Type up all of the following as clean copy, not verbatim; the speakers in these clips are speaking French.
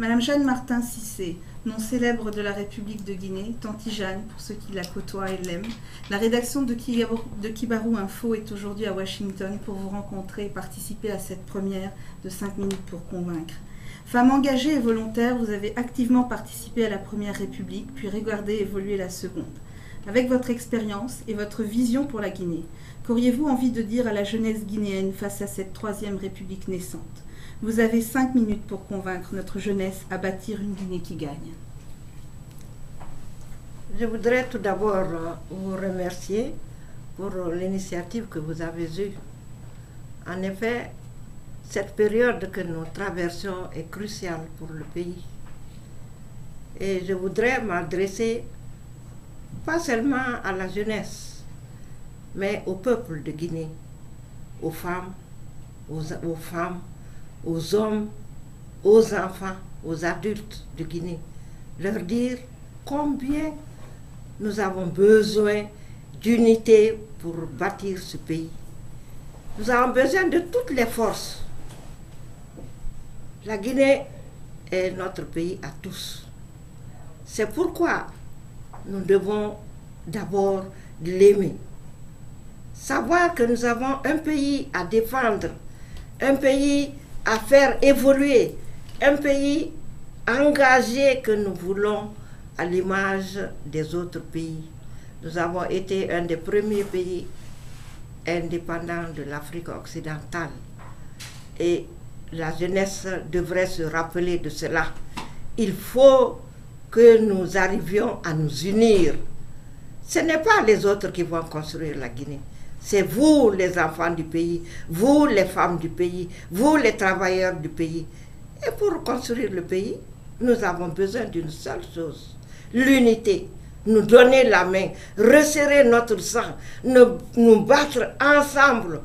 Madame Jeanne Martin Cissé, nom célèbre de la République de Guinée, Tanti Jeanne pour ceux qui la côtoient et l'aiment, la rédaction de Kibarou Info est aujourd'hui à Washington pour vous rencontrer et participer à cette première de 5 minutes pour convaincre. Femme engagée et volontaire, vous avez activement participé à la Première République, puis regardé évoluer la Seconde. Avec votre expérience et votre vision pour la Guinée, qu'auriez-vous envie de dire à la jeunesse guinéenne face à cette Troisième République naissante? Vous avez 5 minutes pour convaincre notre jeunesse à bâtir une Guinée qui gagne. Je voudrais tout d'abord vous remercier pour l'initiative que vous avez eue. En effet, cette période que nous traversons est cruciale pour le pays. Et je voudrais m'adresser pas seulement à la jeunesse, mais au peuple de Guinée, aux femmes, aux hommes, aux enfants, aux adultes de Guinée, leur dire combien nous avons besoin d'unité pour bâtir ce pays. Nous avons besoin de toutes les forces. La Guinée est notre pays à tous. C'est pourquoi nous devons d'abord l'aimer. Savoir que nous avons un pays à défendre, un pays à faire évoluer, un pays engagé que nous voulons à l'image des autres pays. Nous avons été un des premiers pays indépendants de l'Afrique occidentale et la jeunesse devrait se rappeler de cela. Il faut que nous arrivions à nous unir. Ce n'est pas les autres qui vont construire la Guinée. C'est vous, les enfants du pays, vous, les femmes du pays, vous, les travailleurs du pays. Et pour construire le pays, nous avons besoin d'une seule chose, l'unité. Nous donner la main, resserrer notre sang, nous battre ensemble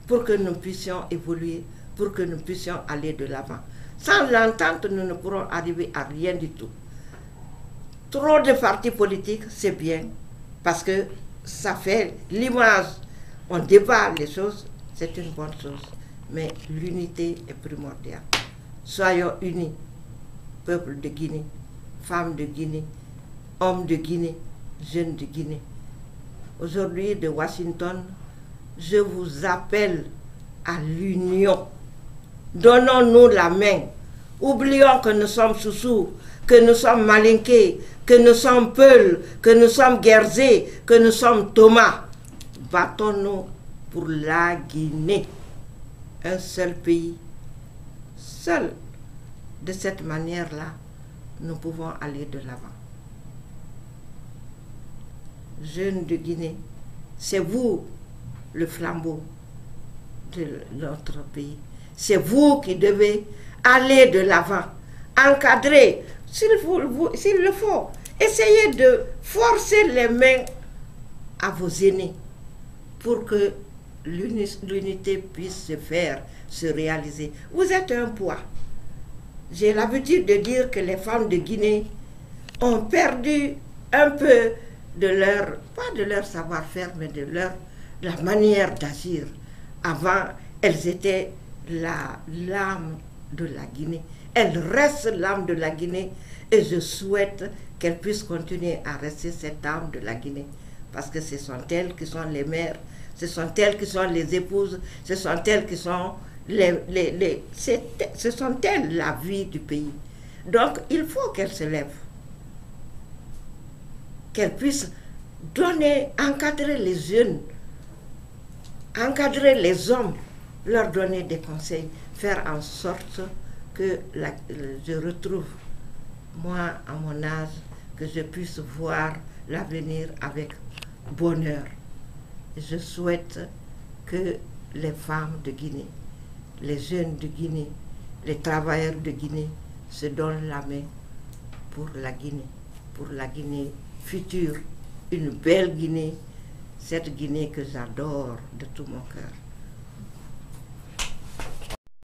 pour que nous puissions évoluer, pour que nous puissions aller de l'avant. Sans l'entente, nous ne pourrons arriver à rien du tout. Trop de partis politiques, c'est bien, parce que ça fait l'image. On débat les choses, c'est une bonne chose. Mais l'unité est primordiale. Soyons unis, peuple de Guinée, femmes de Guinée, hommes de Guinée, jeunes de Guinée. Aujourd'hui, de Washington, je vous appelle à l'union. Donnons-nous la main. Oublions que nous sommes Soussou, que nous sommes Malinké, que nous sommes Peul, que nous sommes Guerzé, que nous sommes Thomas. Battons-nous pour la Guinée, un seul pays. Seul, de cette manière-là, nous pouvons aller de l'avant. Jeunes de Guinée, c'est vous le flambeau de notre pays. C'est vous qui devez aller de l'avant, encadrer, s'il le faut. Essayez de forcer les mains à vos aînés pour que l'unité puisse se faire, se réaliser. Vous êtes un poids. J'ai l'habitude de dire que les femmes de Guinée ont perdu un peu de leur, pas de leur savoir-faire, mais de la manière d'agir. Avant, elles étaient l'âme de la Guinée. Elles restent l'âme de la Guinée et je souhaite qu'elles puissent continuer à rester cette âme de la Guinée. Parce que ce sont elles qui sont les mères, ce sont elles qui sont les épouses, ce sont elles qui sont ce sont elles la vie du pays. Donc il faut qu'elles se lèvent, qu'elles puissent donner, encadrer les jeunes, encadrer les hommes, leur donner des conseils, faire en sorte que je retrouve, moi, à mon âge, que je puisse voir l'avenir avec bonheur. Je souhaite que les femmes de Guinée, les jeunes de Guinée, les travailleurs de Guinée se donnent la main pour la Guinée future, une belle Guinée, cette Guinée que j'adore de tout mon cœur.